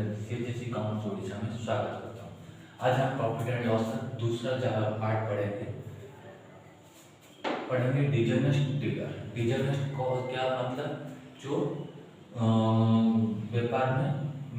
CHSE commerce Odisha में स्वागत करता हूँ। आज हम प्रॉफिट एंड लॉस का दूसरा पार्ट पढ़ेंगे डिजनेस्ट ट्रिगर। डिजनेस्ट को क्या मतलब, जो व्यापार में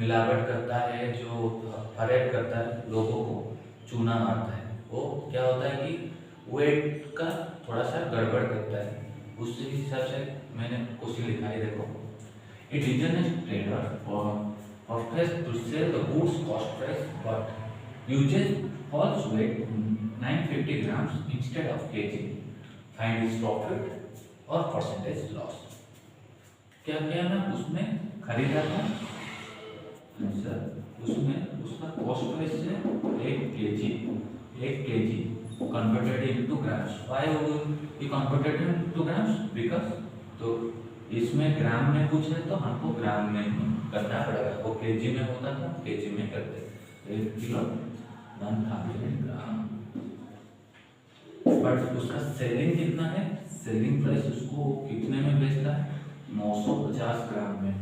मिलावट करता है, जो फरेब करता है, लोगों को चूना मारता है, वो क्या होता है कि वेट का थोड़ा सा गड़बड़ करता है। उसी हिसाब से मैंने क्वेश्चन लिखा है, देखो। A dishonest trader offers to sell the goods cost price but uses false weight 950 grams instead of kg. Find his profit or percentage loss. क्या किया ना, उसमें खरीदा था सर, उसमें उसका कॉस्ट प्राइस से 1 kg converted into grams. Why he converted into grams? Because तो इसमें ग्राम में कुछ है तो हमको ग्राम में ही करना पड़ेगा। वो केजी में होता था, केजी में करते 1 किलो 1000 ग्राम। बट उसका सेलिंग कितना है, सेलिंग प्राइस उसको कितने में बेचता है, 950 ग्राम में।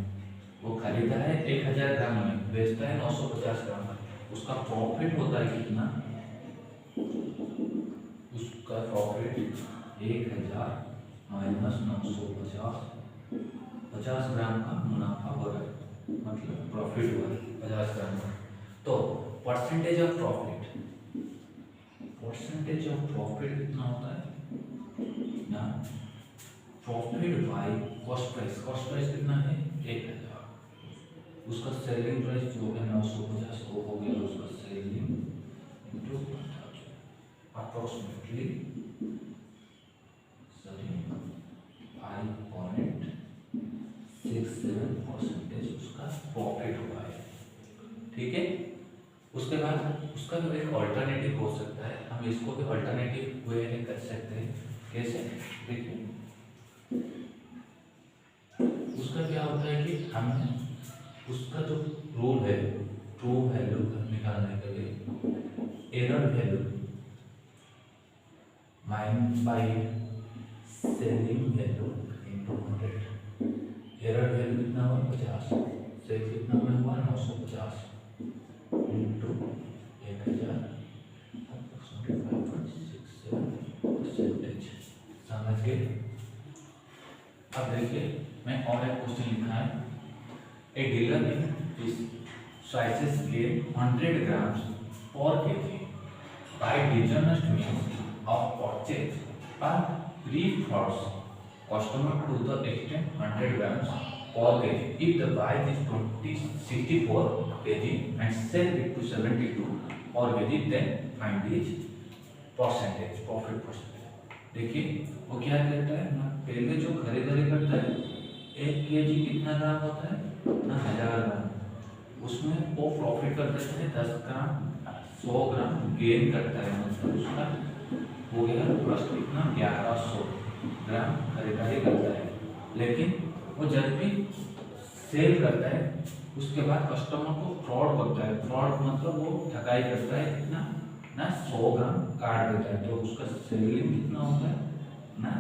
वो खरीदा है 1000 ग्राम में, बेचता है 950 ग्राम में। उसका प्रॉफिट होता है कितना, उसका प्रॉफिट 1000 माइनस 950, 50 ग्राम का मुनाफा हो रहा है, मतलब प्रॉफिट हुआ है 50 ग्राम का। तो percentage of profit, percentage of profit कितना होता है ना, profit by cost price. Cost price कितना है 1000, उसका सेलिंग प्राइस जो है 950, वो हो गया उसका सेलिंग इनटू अप्रोक्सीमेटली 5.67% उसका प्रॉफिट हुआ है। ठीक है, उसके बाद उसका जो एक ऑल्टरनेटिव हो सकता है, हम इसको भी ऑल्टरनेटिव वे में कर सकते हैं। कैसे, देखिए उसका क्या होता है कि हमें उसका जो रूल है, ट्रू वैल्यू निकालने के लिए error value minus by selling value into 100। Error value कितना हुआ 50, सेल कितना में हुआ 950 इनटू 1000, 5.67%। समझ गए। अब देखिए, मैं और एक क्वेश्चन लिखा है। A dealer in spices gave 100 grams per kg by dishonest means of purchase and refers customer to the extent 100 grams per kg. If the price is 64 kg and sell it to 72 per kg, then find its percentage, profit percentage. देखिए वो क्या कहता है ना, पहले जो खरीदारी करता है 1 kg कितना ग्राम होता है ना, 1000 ग्राम, उसमें वो प्रॉफिट करता है 10 ग्राम 100 ग्राम गेन करता है, मतलब उसका हो गया प्लस कितना 1100 ग्राम खरीदारी करता है। लेकिन वो जब भी सेल करता है उसके बाद कस्टमर को फ्रॉड करता है। फ्रॉड मतलब वो ठगाई करता है, कितना ना 100 ग्राम काट देता है, तो उसका सेलिंग कितना होता है ना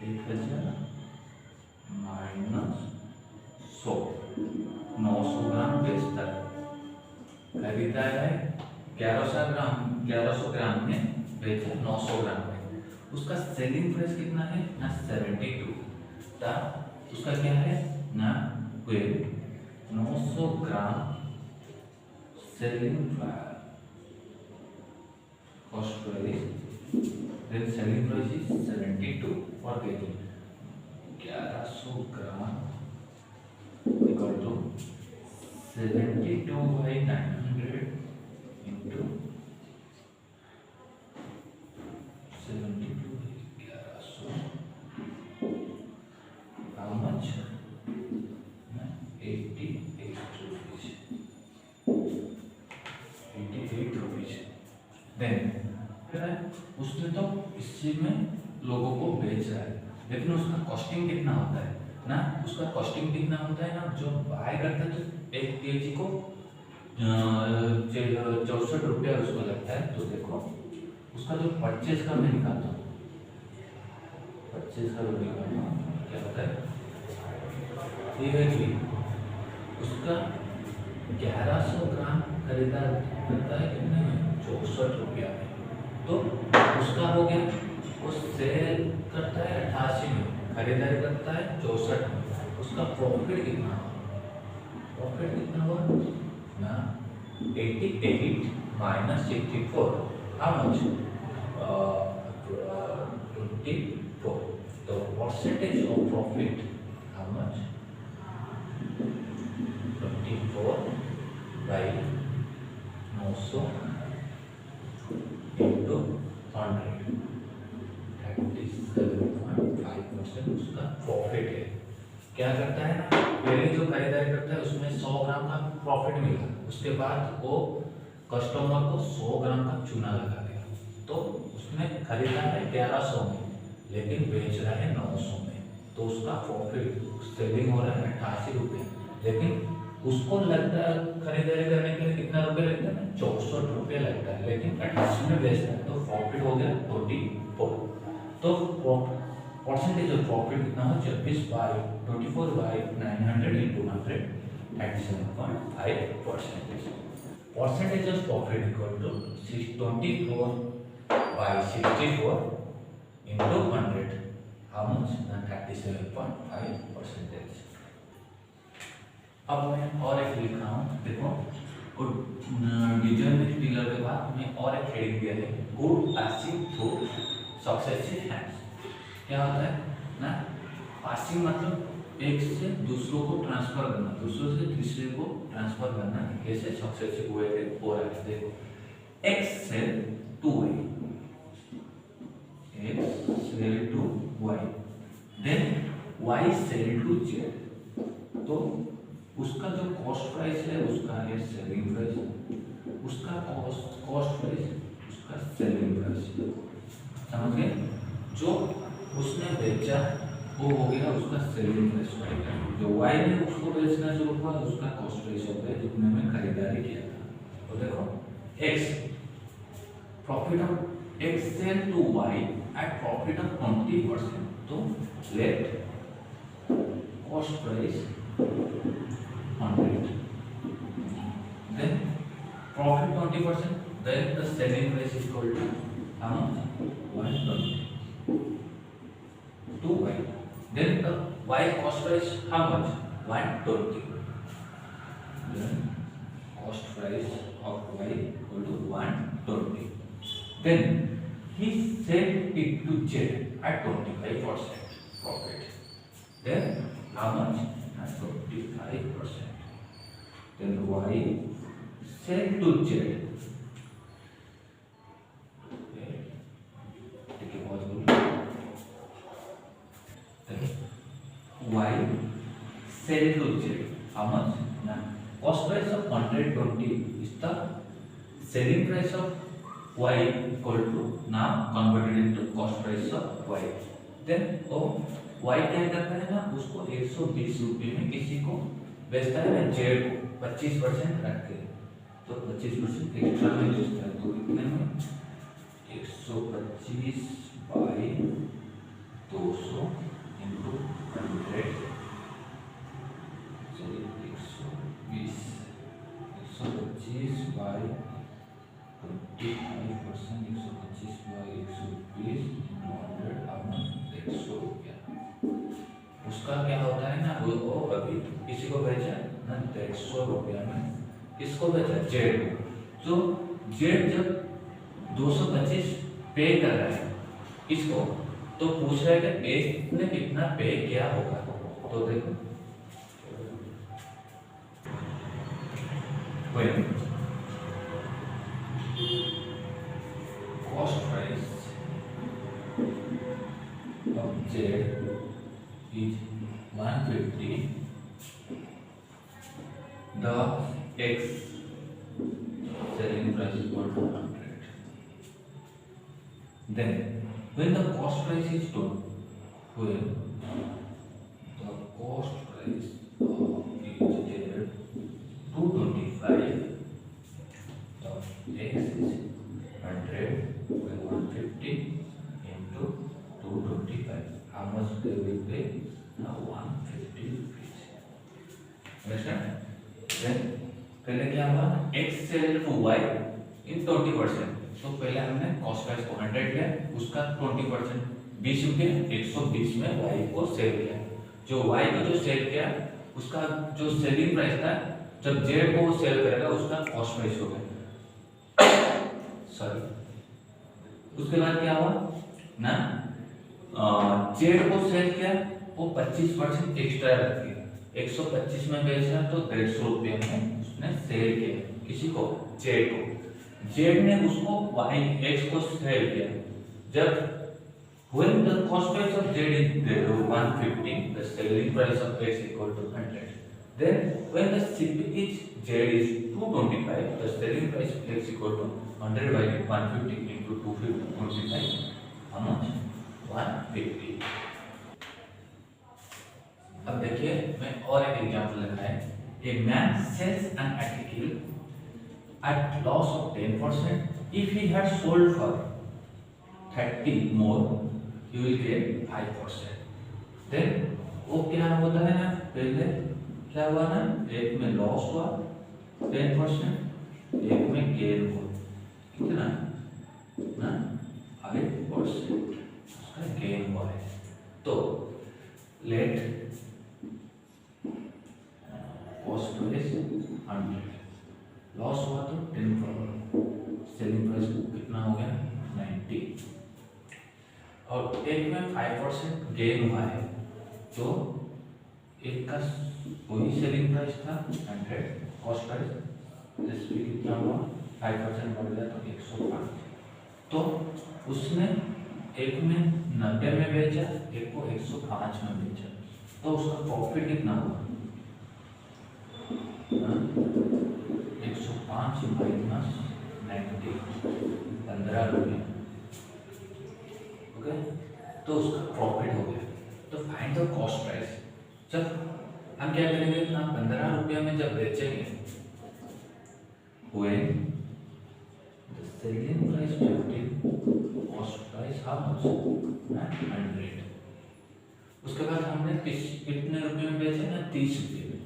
1000 माइनस 100, 900 ग्राम बेचता है, खरीदा है 1100 ग्राम में, बेचा 900 ग्राम में। उसका सेलिंग प्राइस कितना है ना 72, उसका क्या है ना 900 gram selling cost price, then selling price is 72 per kg। 1100 gram equal to 72 by 900 into 72 by 1100, how much? 88 rupees, 88 rupees। then उसने तो इसी में लोगों को बेच रहा है, लेकिन उसका कॉस्टिंग कितना होता है ना, उसका कॉस्टिंग कितना होता है ना, जो बाय करता है तो 1 kg को 64 रुपया उसको लगता है। तो देखो उसका जो परचेज का मैं निकालता हूँ, परचेज का जो निकालता हूँ क्या होता है ये है कि उसका 1100 ग्राम खरीदार करता है कितने में, 64 रुपया में। तो उसका हो गया, वो सेल करता है 88 में, खरीदारी करता है 64 में, उसका प्रॉफिट कितना हुआ ना, 88 माइनस 64, हाउ मच, 24। तो percentage of profit how much, 24 by 900 into 100, 37.5% उसका प्रॉफिट है। क्या करता है ना, पहले जो खरीदारी करता है उसमें 100 ग्राम का प्रॉफिट मिला, उसके बाद वो कस्टमर को 100 ग्राम का चूना लगा दिया, तो उसने खरीदा है 1100 में लेकिन बेच रहा है 900 में, तो उसका प्रॉफिट सेलिंग हो रहा है 88 रुपये, लेकिन उसको लगता है खरीदारी करने के लिए कितना रुपये लगता है, 64 रुपये लगता है, लेकिन 88 में बेचता है, तो प्रॉफिट हो गया 44। तो परसेंटेज ऑफ प्रॉफिट कितना हो, 24 by 900 into 100, 37.5%। Percentage of profit equal to 24 by 64 into 100, how much, 37.5%। अब मैं और एक लिख रहा हूँ, देखो डिटरमिनेंट डीलर के बाद मैं और एक हेडिंग दिया है, good passing through successive hands. क्या होता है ना, पासिंग मतलब एक से दूसरों को ट्रांसफर करना, दूसरों से तीसरे को ट्रांसफर करना, कैसे सक्सेसिव वे हो रहा है। देखो X sell to Y, X sell to Y, then Y sell to Z, तो उसका जो कॉस्ट प्राइस है उसका है सेलिंग प्राइस, उसका कॉस्ट प्राइस उसका सेलिंग प्राइस, समझ गए। जो उसने बेचा वो हो गया उसका सेलिंग प्राइस, जो वाई ने उसको बेचना शुरू हुआ उसका कॉस्ट प्राइस हो गया जितने में खरीदारी किया था। तो देखो X profit of X sell to Y at profit of 20%, तो let cost price 100, then profit 20%, then the selling price is equal to how much, 120 to y, then the y cost price how much, 120, then cost price of y equal to 120, then he sold it to Z at 25% profit, then how much, at 25%, then y sell to Z, देखिए बहुत बोलो, y sell to Z, how much, ना cost price of 120 is the selling price of y equal to now converted into cost price of y, then y क्या करता है ना, उसको 120 रुपये में किसी को बेचता है ना, जेड को 25% रख के, तो 25% एक्स्ट्रा में बेचता है, तो कितने में 125 by 200 into 100, sorry 120, 125 by 25%, 125 by 120 into 100, अपना 100 रुपया। उसका क्या होता है ना, वो अभी किसी को बेचा ना 150 रुपया में, किसको बेचा, जेड को, तो जेड जब 225 पे कर रहा है इसको, तो पूछ रहा है कि एक ने कितना पे किया होगा, तो देखो cost price of Z is 150, the x selling price is equal to 100. Then when the cost price is done, when the cost price of each Z 225, the x is 100 by 150 into 225. How much they will pay? Now 150 rupees. Then पहले क्या हुआ, x cell to y इन 20%। तो पहले हमने cost price को 100 लिया, उसका 20% 20 रुपये, 120 में y को सेल किया। जो y को जो सेल किया उसका जो सेलिंग प्राइस था, जब z को वो सेल करेगा उसका कॉस्ट प्राइस हो गया, सॉरी। उसके बाद क्या हुआ ना, z को सेल किया, वो 25% एक्स्ट्रा रखती है, 125 में बेचा तो 150 रुपये में उसने सेल किया किसी को, जेड को। जेड ने उसको y x को सेल किया। जब when the cost price of z is 150, the selling price of x equal to 100. Then when the CP is z is 225, the selling price of x equal to 100 by 150 into 225. How much? 150. अब देखिए मैं और एक example लिखा है, a man sells an article at loss of 10%, if he had sold for 30 more he will get 5%। Then वो क्या होता है ना, पहले क्या हुआ ना, एक में लॉस हुआ 10%, एक में गेन हुआ कितना ना 5% उसका गेन हुआ है। तो लेट कॉस्ट प्राइस 100, लॉस हुआ तो 10%, सेलिंग प्राइस कितना हो गया 90, और एक में 5% गेन हुआ है। तो एक का वही सेलिंग प्राइस था 100, कॉस्ट प्राइस इस पे कितना हुआ 5% बढ़ गया तो 105। तो उसने एक में 90 में बेचा, एक को 105 में बेचा, तो उसका प्रॉफिट कितना हुआ 105 माइनस 90, 15 रुपये। ओके, तो उसका प्रॉफिट हो गया। तो फाइंड द कॉस्ट प्राइस। जब हम क्या करेंगे ना, 15 रुपये में जब बेचेंगे, when the selling price 15, cost price how much 100। उसके बाद हमने कितने रुपये में बेचा ना, 30 रुपये में।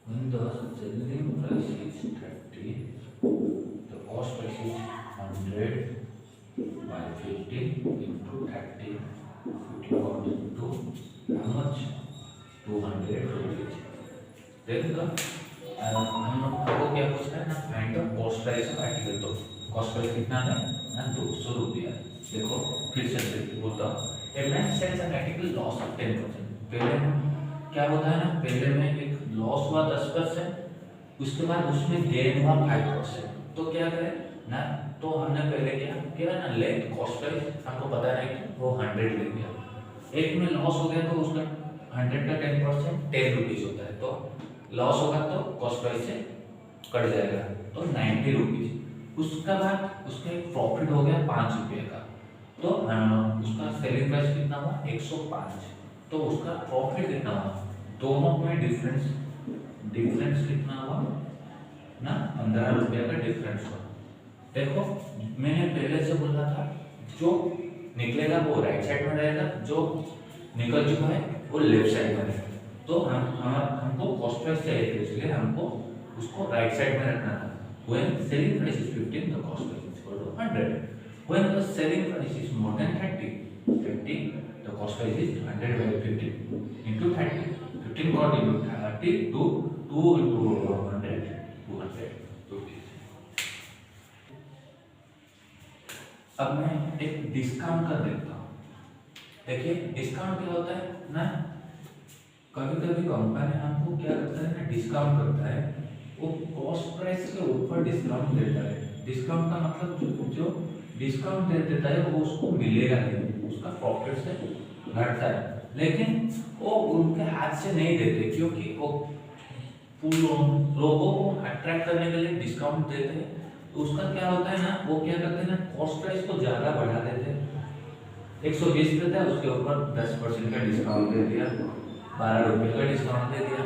When the selling price is 30, the cost price is 100 by 15 into 30, 50 out into how much 200 rupees। Then the हमको क्या पूछना है ना, find the cost price of article. तो कॉस्ट प्राइस कितना है ना 200 रुपया। देखो फिर से बोलता हूँ, a man sells an article loss of 10%। पहले क्या होता है ना, पहले में एक लॉस हुआ 10%, उसके बाद उसमें गेन हुआ 5%। तो क्या करें ना, तो हमने पहले क्या किया ना, लेट कॉस्ट प्राइस हमको पता है कि वो 100 ले गया, एक में लॉस हो गया तो उसका 100 का 10% 10 रुपीज होता है, तो लॉस होगा तो कॉस्ट प्राइस से कट जाएगा तो 90 रुपीज। उसका बाद उसका एक प्रॉफिट हो गया 5 रुपये का, तो उसका सेलिंग प्राइस कितना हुआ 105, तो उसका प्रॉफिट कितना हुआ, दोनों में डिफरेंस कितना हुआ ना 15 रुपये का डिफरेंस हुआ। देखो मैंने पहले से बोला था, जो निकलेगा वो राइट साइड में रहेगा, जो निकल चुका है वो लेफ्ट साइड में रहेगा। तो हमको कॉस्ट प्राइस चाहिए, इसलिए हमको उसको राइट साइड में रखना था। When selling price is 15, the cost price is equal to 100. When the selling price is more than 50, the cost price is 100 by 15 into 30. 15 got into 30 to 2 into 100, 200 rupees. अब मैं एक डिस्काउंट कर देता हूँ। देखिए डिस्काउंट क्या होता है ना, कभी कभी कंपनी हमको क्या करता है ना, डिस्काउंट करता है, वो कॉस्ट प्राइस के ऊपर डिस्काउंट देता है। डिस्काउंट का मतलब जो डिस्काउंट दे देता है वो उसको मिलेगा नहीं, उसका प्रॉफिट से घटता है, लेकिन वो उनके हाथ से नहीं देते, क्योंकि वो लोगों को अट्रैक्ट करने के लिए डिस्काउंट देते हैं। तो उसका क्या होता है ना, वो क्या करते हैं ना, कॉस्ट प्राइस को ज़्यादा बढ़ा देते हैं। 120 देता है, उसके ऊपर 10% का डिस्काउंट दे दिया, 12 रुपये का डिस्काउंट दे दिया,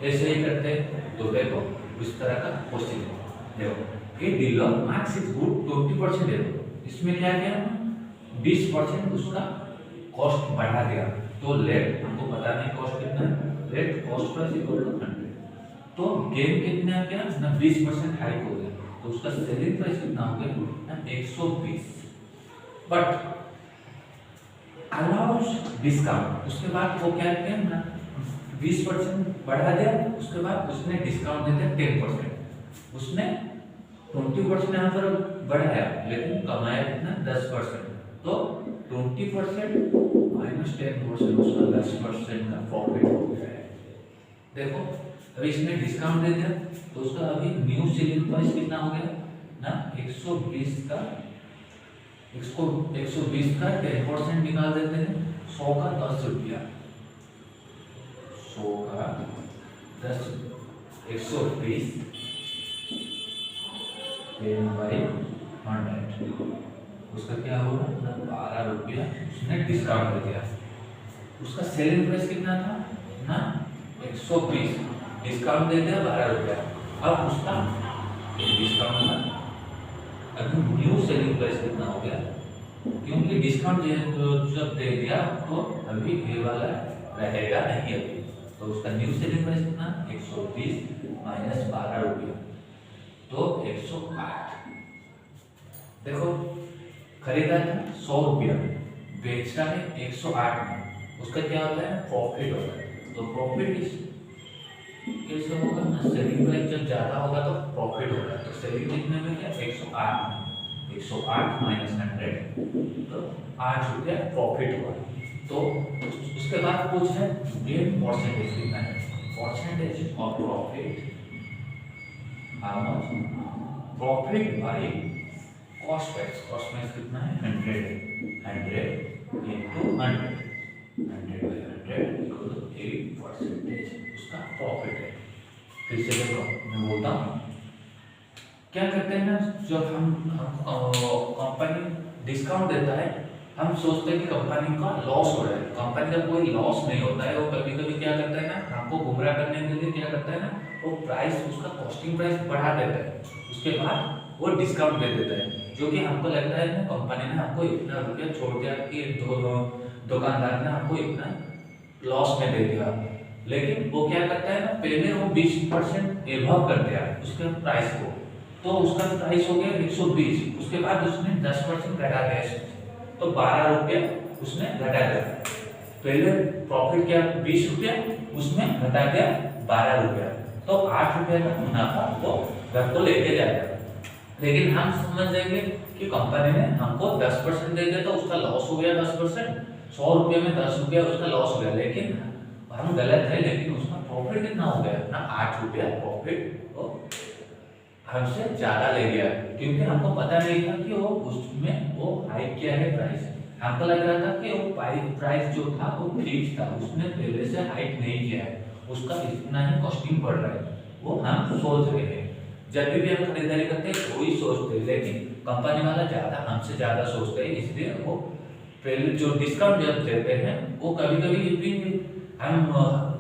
ऐसे ही करते हैं। तो देखो उस तरह का क्वेश्चन देखो, a dealer marks is good 20% है, इसमें क्या किया 20% उसका कॉस्ट बढ़ा दिया, तो लेट हमको पता नहीं कॉस्ट कितना है, let cost price equal to 100। तो गेन कितना आ गया ना, 20% हाइक हो गया, तो उसका सेलिंग प्राइस कितना हो गया ना 120। बट अलाउड डिस्काउंट, उसके बाद वो क्या किया ना 20% बढ़ा दिया, उसके बाद उसने डिस्काउंट दे दिया 10%। उसने 20% यहाँ पर बढ़ाया लेकिन कमाया कितना 10%। तो 20% माइनस 10% उसका 10% का प्रॉफिट हो गया है। देखो अभी इसने डिस्काउंट दे दिया तो उसका अभी न्यू सेलिंग प्राइस कितना हो गया ना 120 का, इसको 120 का 10% निकाल देते हैं, 100 का 10 रुपया, 100 का 10, 120 10/100, उसका क्या होगा ना 12 रुपया उसने डिस्काउंट दे दिया। उसका सेलिंग प्राइस कितना था ना 120, डिस्काउंट दे दिया 12 रुपया। अब उसका डिस्काउंट का अभी न्यू सेलिंग प्राइस कितना हो गया, क्योंकि डिस्काउंट जब दे दिया तो अभी ये वाला रहेगा नहीं अभी, तो उसका न्यू सेलिंग प्राइस कितना 120 माइनस 12 रुपया, तो 108। देखो खरीदा था 100 रुपया में, बेचना है 108 में, उसका क्या होता है प्रॉफिट होता है। तो प्रॉफिट कैसे होगा ना, सेलिंग प्राइस जब ज्यादा होगा तो प्रॉफिट होगा। तो सेलिंग कितने में क्या 108 में, 108 माइनस 100, तो 8 रुपया प्रॉफिट हुआ। तो उसके बाद कुछ है गेन परसेंटेज कितना है, percentage of profit, how much profit by cost price, cost price कितना है 100 है, 100 into 100, 100/100 इक्वल टू 8% उसका प्रॉफिट है। फिर से देखो मैं बोलता हूँ, क्या करते हैं ना, जब हम कंपनी डिस्काउंट देता है, हम सोचते हैं कि कंपनी का लॉस हो रहा है। कंपनी का कोई लॉस नहीं होता है, वो कभी कभी क्या करता है ना, हमको गुमराह करने के लिए क्या करता है ना, वो प्राइस उसका कॉस्टिंग प्राइस बढ़ा देता है, उसके बाद वो डिस्काउंट दे देता है, जो कि हमको लगता है ना कंपनी ने हमको इतना रुपया छोड़ दिया कि दुकानदार ने हमको इतना लॉस में दे दिया। लेकिन वो क्या करता है ना, पहले वो 20% एभव कर दिया उसके प्राइस को, तो उसका प्राइस हो गया 120, उसके बाद उसने 10% घटा दिया इसमें, तो 12 रुपया उसने घटा दिया। पहले प्रॉफिट क्या 20 रुपया, उसमें घटा दिया 12 रुपया, तो 8 रुपया का मुनाफा वो घर को लेके जाएगा। लेकिन हम समझ जाएंगे कि कंपनी ने हमको 10% दे दिया तो उसका लॉस हो गया 10%, 100 रुपये में 10 रुपया उसका लॉस हो गया, लेकिन हम गलत है, लेकिन उसका प्रॉफिट कितना हो गया ना 8 रुपया प्रॉफिट वो हमसे ज्यादा ले गया, क्योंकि हमको पता नहीं था कि वो उसमें वो हाइक किया है प्राइस। हमको लग रहा था कि वो प्राइस जो था वो फिक्स था, उसने पहले से हाइक नहीं किया है, उसका इतना ही कॉस्टिंग पड़ रहा है, वो हम सोच रहे हैं। जब भी हम खरीदारी करते हैं वही सोचते हैं, लेकिन कंपनी वाला ज्यादा हमसे ज्यादा सोचते हैं, इसलिए वो पहले जो डिस्काउंट जब देते हैं वो कभी कभी भी हम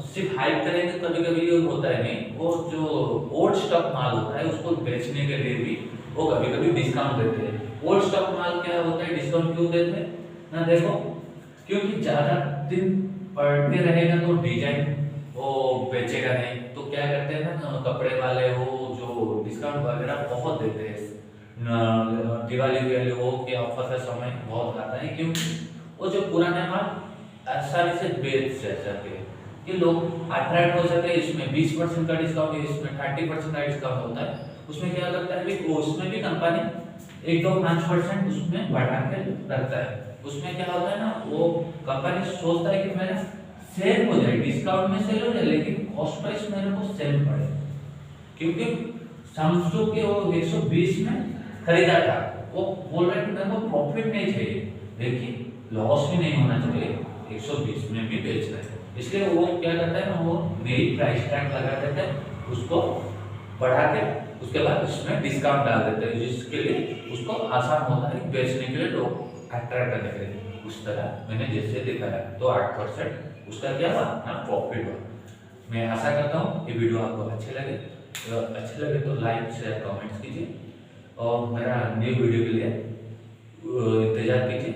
सिर्फ हाइक करेंगे, कभी कभी ये होता है नहीं, वो जो ओल्ड स्टॉक माल होता है उसको बेचने के लिए भी वो कभी कभी डिस्काउंट देते हैं। ओल्ड स्टॉक माल क्या होता है, डिस्काउंट क्यों देते हैं ना, देखो क्योंकि ज्यादा दिन पड़ते रहेगा तो डिजाइन वो बेचेगा नहीं, तो क्या करते हैं ना कपड़े वाले हो जो डिस्काउंट वगैरह बहुत देते हैं, दिवाली वाले हो के ऑफर का समय बहुत आता है, क्योंकि वो जो पुराने माल आसानी से बेच सके, कि लोग अट्रैक्ट हो सके। इसमें 20% का डिस्काउंट है, इसमें 30% का डिस्काउंट होता है, उसमें क्या करता है कि उसमें भी कंपनी 1-5% उसमें बढ़ा के रखता है। उसमें क्या होता है ना, वो कंपनी सोचता है कि मेरा सेल हो जाए, डिस्काउंट में सेल हो जाए, लेकिन कॉस्ट प्राइस मेरे को सेल पड़े, क्योंकि समझो कि वो 120 में खरीदा था, वो बोल रहा है कि मेरे को प्रॉफिट नहीं चाहिए, देखिए लॉस भी नहीं होना चाहिए, 120 में भी बेच रहे हैं, इसलिए वो क्या करता है ना, वो नई प्राइस टैग लगा देता है, उसको बढ़ा के उसके बाद उसमें डिस्काउंट डाल देते हैं, जिसके लिए उसको आसान होता है बेचने के लिए, लोग अट्रैक्ट करने के लिए। उस तरह मैंने जैसे दिखाया, तो 8% उसका क्या हुआ ना प्रॉफिट हुआ। मैं आशा करता हूँ ये वीडियो आपको अच्छे लगे तो लाइक शेयर कमेंट्स कीजिए, और मेरा न्यू वीडियो के लिए इंतजार कीजिए।